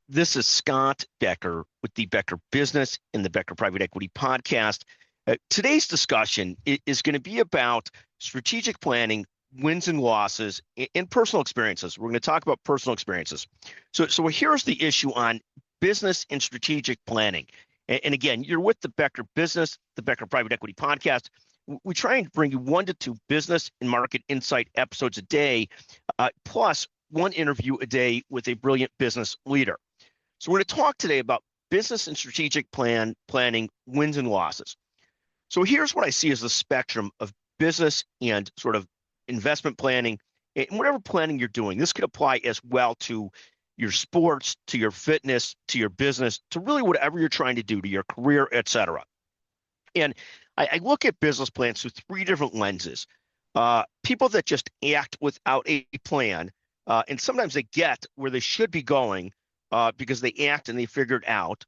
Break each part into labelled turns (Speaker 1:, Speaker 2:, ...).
Speaker 1: This is Scott Becker with the Becker Business and the Becker Private Equity Podcast. Today's discussion is going to be about strategic planning, wins and losses, and personal experiences. We're going to talk about personal experiences. So here's the issue on business and strategic planning. And again, you're with the Becker Business, the Becker Private Equity Podcast. We try and bring you 1 to 2 business and market insight episodes a day, plus 1 interview a day with a brilliant business leader. So we're going to talk today about business and strategic planning, wins and losses. So here's what I see as the spectrum of business and sort of investment planning and whatever planning you're doing. This could apply as well to your sports, to your fitness, to your business, to really whatever you're trying to do, to your career, et cetera. And I look at business plans through 3 different lenses. People that just act without a plan, and sometimes they get where they should be going because they act and they figure it out.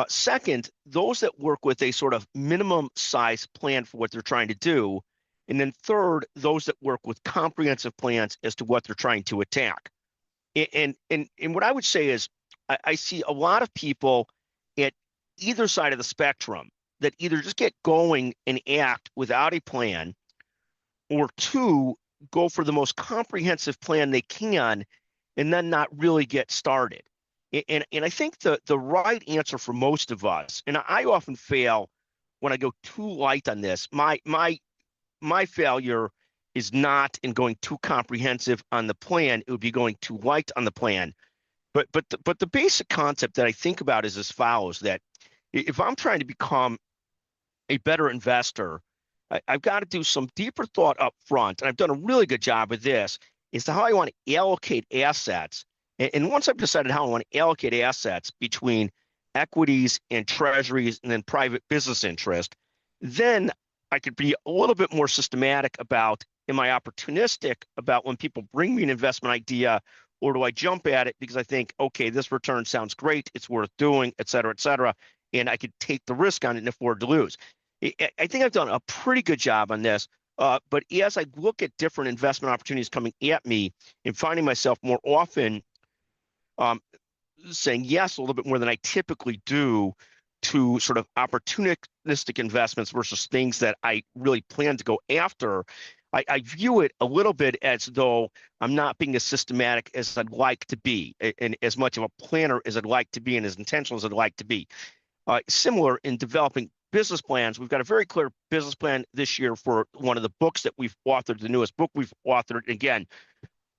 Speaker 1: Second, those that work with a sort of minimum size plan for what they're trying to do. And then third, those that work with comprehensive plans as to what they're trying to attack. And what I would say is I see a lot of people at either side of the spectrum that either just get going and act without a plan, or 2, go for the most comprehensive plan they can and then not really get started. And I think the right answer for most of us, and I often fail when I go too light on this. My failure is not in going too comprehensive on the plan. It would be going too light on the plan. But the basic concept that I think about is as follows: that if I'm trying to become a better investor, I've got to do some deeper thought up front, and I've done a really good job of this, as to how I want to allocate assets. And once I've decided how I want to allocate assets between equities and treasuries and then private business interest, then I could be a little bit more systematic about, am I opportunistic about when people bring me an investment idea, or do I jump at it because I think, okay, this return sounds great, it's worth doing, et cetera, and I could take the risk on it and afford to lose. I think I've done a pretty good job on this. But as I look at different investment opportunities coming at me and finding myself more often saying yes a little bit more than I typically do to sort of opportunistic investments versus things that I really plan to go after, I view it a little bit as though I'm not being as systematic as I'd like to be, and as much of a planner as I'd like to be, and as intentional as I'd like to be. Similar in developing business plans. We've got a very clear business plan this year for one of the books that we've authored, the newest book we've authored. Again,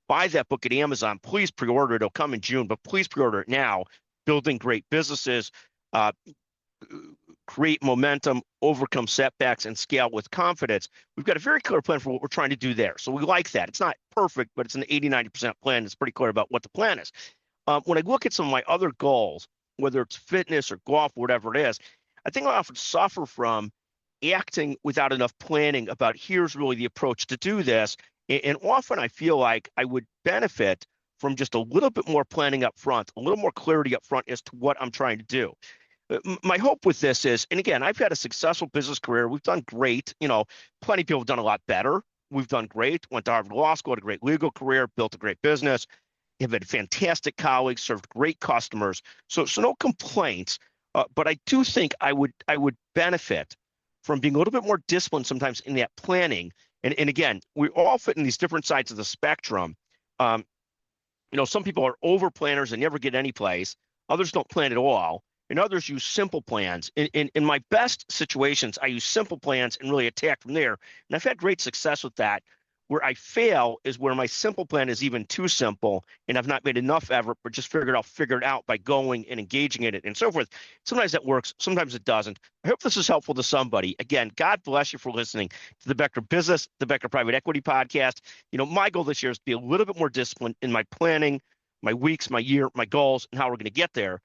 Speaker 1: buy that book at Amazon. Please pre-order it. It'll come in June, but please pre-order it now. Building Great Businesses, Create Momentum, Overcome Setbacks, and Scale with Confidence. We've got a very clear plan for what we're trying to do there. So we like that. It's not perfect, but it's an 80-90% plan. It's pretty clear about what the plan is. When I look at some of my other goals, whether it's fitness or golf, whatever it is, I think I often suffer from acting without enough planning about, here's really the approach to do this. And often I feel like I would benefit from just a little bit more planning up front, a little more clarity up front as to what I'm trying to do. My hope with this is, and again, I've had a successful business career. We've done great. Plenty of people have done a lot better. We've done great. Went to Harvard Law School, had a great legal career, built a great business, have had fantastic colleagues, served great customers. So no complaints. But I do think I would benefit from being a little bit more disciplined sometimes in that planning. And again, we all fit in these different sides of the spectrum. Some people are over planners and never get any place. Others don't plan at all. And others use simple plans. In my best situations, I use simple plans and really attack from there. And I've had great success with that. Where I fail is where my simple plan is even too simple and I've not made enough effort, but just figure it out by going and engaging in it and so forth. Sometimes that works, sometimes it doesn't. I hope this is helpful to somebody. Again, God bless you for listening to the Becker Business, the Becker Private Equity Podcast. My goal this year is to be a little bit more disciplined in my planning, my weeks, my year, my goals, and how we're going to get there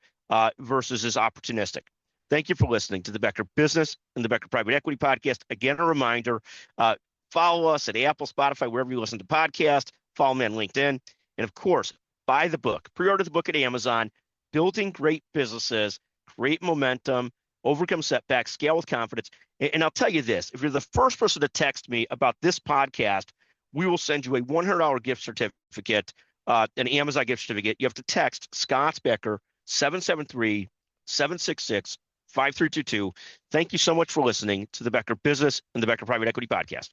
Speaker 1: versus is opportunistic. Thank you for listening to the Becker Business and the Becker Private Equity Podcast. Again, a reminder, follow us at Apple, Spotify, wherever you listen to podcasts. Follow me on LinkedIn. And of course, buy the book. Pre-order the book at Amazon. Building Great Businesses, Create Momentum, Overcome Setbacks, Scale with Confidence. And I'll tell you this, if you're the first person to text me about this podcast, we will send you a $100 gift certificate, an Amazon gift certificate. You have to text Scott Becker, 773-766-5322. Thank you so much for listening to the Becker Business and the Becker Private Equity Podcast.